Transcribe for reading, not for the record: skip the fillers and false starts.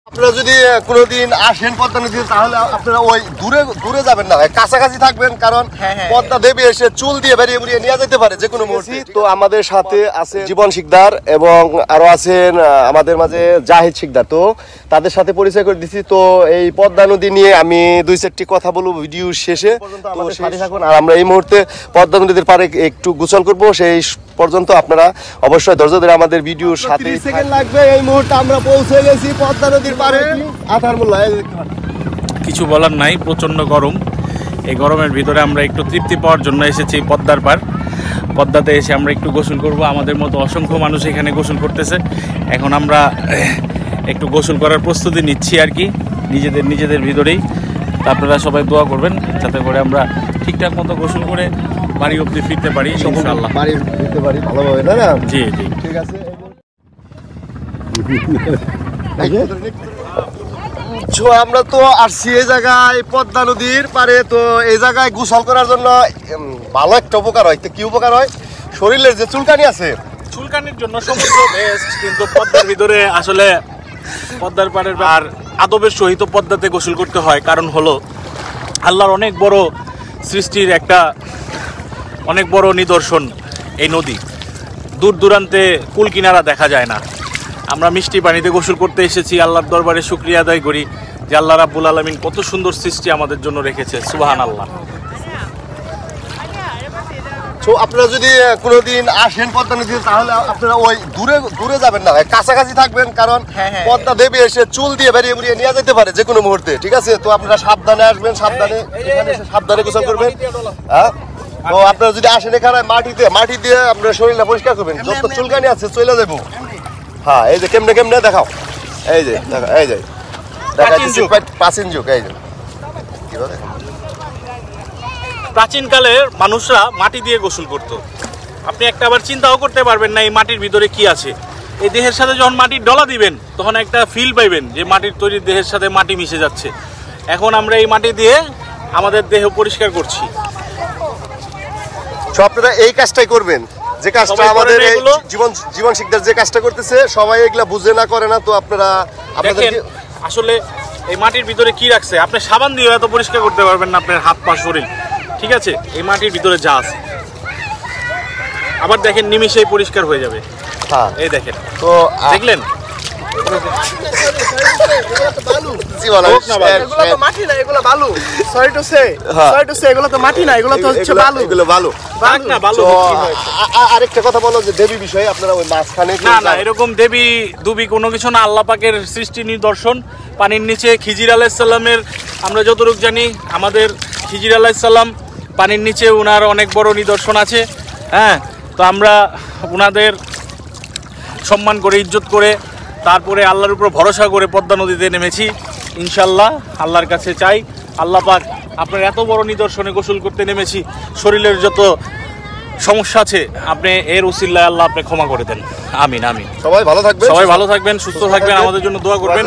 আপনারা যদি কোনোদিন আসেন পদ্মা নদীতে তাহলে আপনারা ওই দূরে যাবেন না, কাছাকাছি থাকবেন, কারণ পদ্মা দেবী এসে চুল দিয়ে বেরিয়ে বেরিয়ে নিয়ে যেতে পারে যে কোনো মুহূর্তে। তো আমাদের সাথে আছে জীবন শিকদার এবং আরো আছেন আমাদের মাঝে জাহিদ শিকদার। তো তাদের সাথে পরিচয় করে দিচ্ছি। তো এই পদ্মা নদী নিয়ে আমি 2-4টি কথা বলবো ভিডিও শেষে, তো সাথে থাকুন। আর আমরা এই মুহূর্তে পদ্মা নদীর পাড়ে একটু গোসল করবো, সেই পর্যন্ত আপনারা অবশ্যই ধৈর্য ধরে আমাদের ভিডিওর সাথে। 30 সেকেন্ড লাগবে। এই মুহূর্তে আমরা পৌঁছে গেছি পদ্মা নদীর পাড়ে। কিছু বলার নাই, প্রচন্ড গরম। এই গরমের ভিতরে আমরা একটু তৃপ্তি পাওয়ার জন্য এসেছি পদ্মার পাড়। পদ্মাতে এসে আমরা একটু গোসল করব। আমাদের মতো অসংখ্য মানুষ এখানে গোসল করতেছে। এখন আমরা একটু গোসল করার প্রস্তুতি নিচ্ছি আর কি, নিজেদের ভিতরেই। আপনারা সবাই দোয়া করবেন যাতে করে আমরা ঠিকঠাক মতো গোসল করে বাড়ি অবধি ফিরতে পারি ইনশাআল্লাহ। বাড়ি ফিরতে পারি ভালোভাবে, না? জি জি, ঠিক আছে। আমরা তো আসছি এই জায়গায় পদ্মা নদীর পারে। তো এই জায়গায় গোসল করার জন্য ভালো একটা উপকার হয়। তো কি উপকার হয়? শরীরের যে চুলকানি আছে, চুলকানির জন্য সমুদ্র বেস্ট, কিন্তু পদ্মার ভিতরে আসলে পদ্মার পাড়ের আর আদবের সহিত পদ্মাতে গোসল করতে হয়। কারণ হলো আল্লাহর অনেক বড় সৃষ্টির একটা অনেক বড় নিদর্শন এই নদী। দূর দূরান্তে কুল কিনারা দেখা যায় না। আমরা মিষ্টি পানিতে গোসল করতে এসেছি। আল্লাহর দরবারে শুকরিয়া আদায় করি যে আল্লাহ রাব্বুল আলামিন কত সুন্দর সৃষ্টি আমাদের জন্য রেখেছে। সুবহানাল্লাহ। তো আপনারা যদি কোনোদিন আসেন পদ্মা নদীতে তাহলে আপনারা ওই দূরে যাবেন না, কাছাকাছি থাকবেন, কারণ পদ্মা দেবী এসে চুল দিয়ে বেরিয়ে বেরিয়ে নিয়ে যেতে পারে যে কোনো মুহূর্তে। ঠিক আছে? তো আপনারা সাবধানে আসবেন, সাবধানে গোসল করবেন। হ্যাঁ, তো আপনারা যদি আসেন এখানে মাটি দিয়ে আপনার শরীরটা পরিষ্কার করবেন, যত চুলকানি আছে চলে যাবো। হ্যাঁ, এই যে কেমনে দেখাও, এই যে দেখা যাচ্ছে প্রাচীন যুগ। এই যে প্রাচীনকালের মানুষরা মাটি দিয়ে গোসল করত। আপনি একটা আবার চিন্তাও করতে পারবেন না এই মাটির ভিতরে কি আছে। এই দেহের সাথে যখন মাটির ডলা দিবেন তখন একটা ফিল পাইবেন যে মাটির তৈরি দেহের সাথে মাটি মিশে যাচ্ছে। এখন আমরা এই মাটি দিয়ে আমাদের দেহ পরিষ্কার করছি। তো আপনারা এই কাজটাই করবেন, যে কাজটা আমাদের জীবন শিকদার যে কাজটা করতেছে। সবাই এগুলা বুঝে না, করে না। তো আপনারা আসলে এই মাটির ভিতরে কি রাখছে, আপনি সাবান দিয়ে এত পরিষ্কার করতে পারবেন না আপনার হাত পা শরীর। ঠিক আছে? এই মাটির ভিতরে যা আছে আবার দেখেন নিমিশেই পরিষ্কার হয়ে যাবে। হ্যাঁ, এই দেখেন। তো দেখলেন আরেকটা কথা বলো যে দেবী বিষয়ে আপনারা ওই মাঝখানে না এরকম দেবী দুবি কোনো কিছু না। আল্লাহ পাকের সৃষ্টি নিদর্শন পানির নিচে। খিজির আলাইহিস সালামের আমরা যতটুকু জানি, আমাদের খিজির আলাইহিস সালাম পানির নিচে, ওনার অনেক বড় নিদর্শন আছে। হ্যাঁ, তো আমরা ওনাদের সম্মান করে ইজ্জত করে তারপরে আল্লাহর উপর ভরসা করে পদ্মা নদীতে নেমেছি। ইনশাল্লাহ আল্লাহর কাছে চাই, আল্লাহ পাক আপনার এত বড় নিদর্শনে গোসল করতে নেমেছি, শরীরের যত সমস্যা আছে আপনি এর উসিলায় আল্লাহ আপনি ক্ষমা করে দেন। আমিন আমিন। সবাই ভালো থাকবেন, সুস্থ থাকবেন, আমাদের জন্য দোয়া করবেন।